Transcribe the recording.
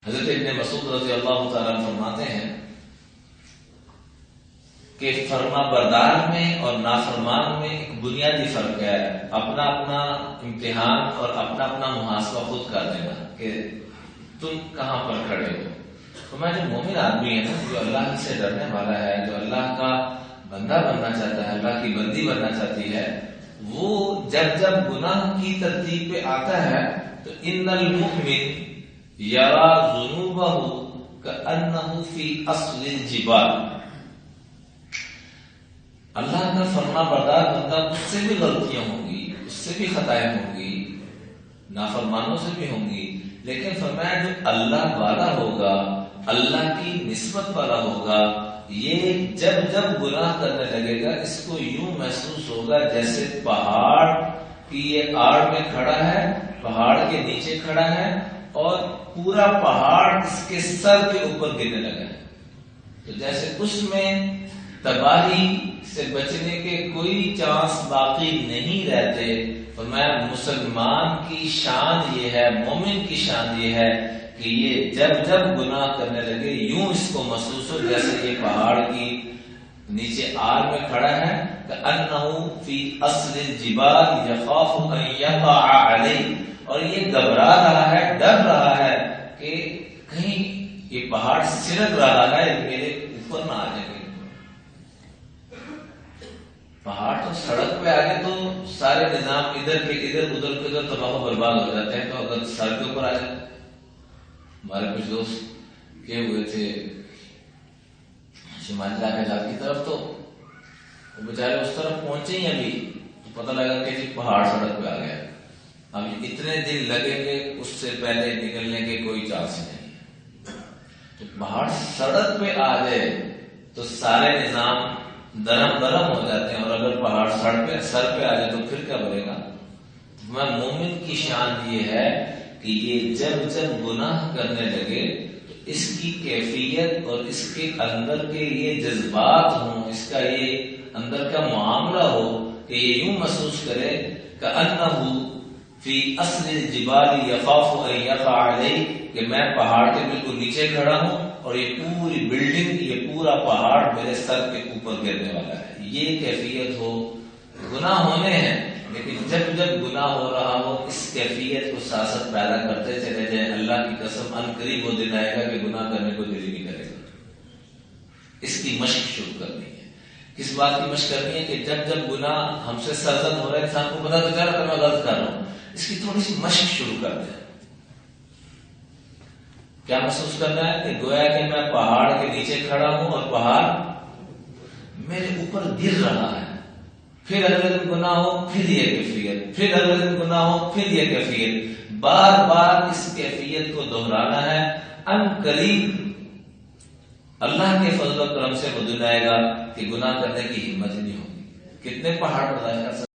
حضرت ابن مسعود رضی اللہ تعالیٰ عنہ فرماتے ہیں کہ فرما بردار میں اور نافرمان میں ایک بنیادی فرق ہے، اپنا اپنا امتحان اور اپنا اپنا محاسبہ خود کر دینا کہ تم کہاں پر کھڑے ہو۔ تو میں جو مومن آدمی ہے نا، جو اللہ سے ڈرنے والا ہے، جو اللہ کا بندہ بننا چاہتا ہے، اللہ کی بندی بننا چاہتی ہے، وہ جب جب گناہ کی ترتیب پہ آتا ہے تو ان المؤمن یرا ذنوبہ کأنہ فی اصل الجبال، اللہ کا فرما بردار بندہ اس سے بھی غلطیاں ہوں گی، اس سے بھی خطائیں ہوں گی، نافرمانوں سے بھی ہوں گی، لیکن فرمایا جو اللہ والا ہوگا، اللہ کی نسبت والا ہوگا، یہ جب جب گناہ کرنے لگے گا اس کو یوں محسوس ہوگا جیسے پہاڑ کی یہ آڑ میں کھڑا ہے، پہاڑ کے نیچے کھڑا ہے اور پورا پہاڑ اس کے سر کے اوپر گرنے لگا ہے، تو جیسے اس میں تباہی سے بچنے کے کوئی چانس باقی نہیں رہتے۔ فرمایا مسلمان کی شان یہ ہے، مومن کی شان یہ ہے کہ یہ جب جب گناہ کرنے لگے یوں اس کو محسوس ہو جیسے یہ پہاڑ کی نیچے آڑ میں کھڑا ہے، کأنہ فی اصل الجبال یخاف ان یقع علیہ، اور یہ گھبرا رہا ہے، ڈر رہا ہے کہ کہیں یہ پہاڑ سرک رہا ہے، میرے اوپر نہ آ جائے۔ پہاڑ تو سڑک پہ آگے تو سارے نظام ادھر کے ادھر، ادھر کے ادھر تباہ و برباد ہو جاتے ہیں، تو اگر سڑک کے اوپر آ جائے، ہمارے کچھ دوست گئے ہوئے تھے شمالی علاقہ کی طرف، تو وہ بیچارے اس طرف پہنچے ہی ابھی تو پتہ لگا کہ پہاڑ سڑک پہ آ گیا، اب اتنے دن لگیں گے اس سے پہلے نکلنے کے کوئی چانس نہیں ہے۔ تو پہاڑ سڑک پہ آ جائے تو سارے نظام درم برم ہو جاتے ہیں، اور اگر پہاڑ سر پہ آ جائے تو پھر کیا بنے گا۔ مومن کی شان یہ ہے کہ یہ جب جب گناہ کرنے لگے تو اس کی کیفیت اور اس کے اندر کے یہ جذبات ہوں، اس کا یہ اندر کا معاملہ ہو کہ یہ یوں محسوس کرے کأنہ فی اصل الجبال یخاف ان یقع علیہ، کہ میں پہاڑ کے بالکل نیچے کھڑا ہوں اور یہ پوری بلڈنگ، یہ پورا پہاڑ میرے سر کے اوپر گرنے والا ہے۔ یہ کیفیت ہو، گناہ ہونے ہیں لیکن جب جب گناہ ہو رہا ہو اس کیفیت کو سیاست پیدا کرتے چلے جائیں، اللہ کی قسم ان قریب وہ دن آئے گا کہ گناہ کرنے کو دل ہی نہیں کرے گا۔ اس کی مشق شروع کرنی ہے۔ کس بات کی مشق کرنی ہے کہ جب جب گناہ ہم سے سرزد ہو رہا ہے، انسان کو پتا تو چل رہا ہے میں غلط کر رہا ہوں، اس کی تھوڑی سی مشق شروع کر دیں۔ کیا محسوس کرنا ہے کہ گویا کہ میں پہاڑ کے نیچے کھڑا ہوں اور پہاڑ میرے اوپر گر رہا ہے، پھر اگلے دن گناہ ہو پھر یہ کیفیت، پھر اگلے دن گناہ ہو پھر یہ کیفیت، بار بار اس کیفیت کو دہرانا ہے۔ ان قریب اللہ کے فضل و کرم سے وہ دن آئے گا کہ گناہ کرنے کی ہمت ہی نہیں ہوگی۔ کتنے پہاڑ برداشت کر سکتے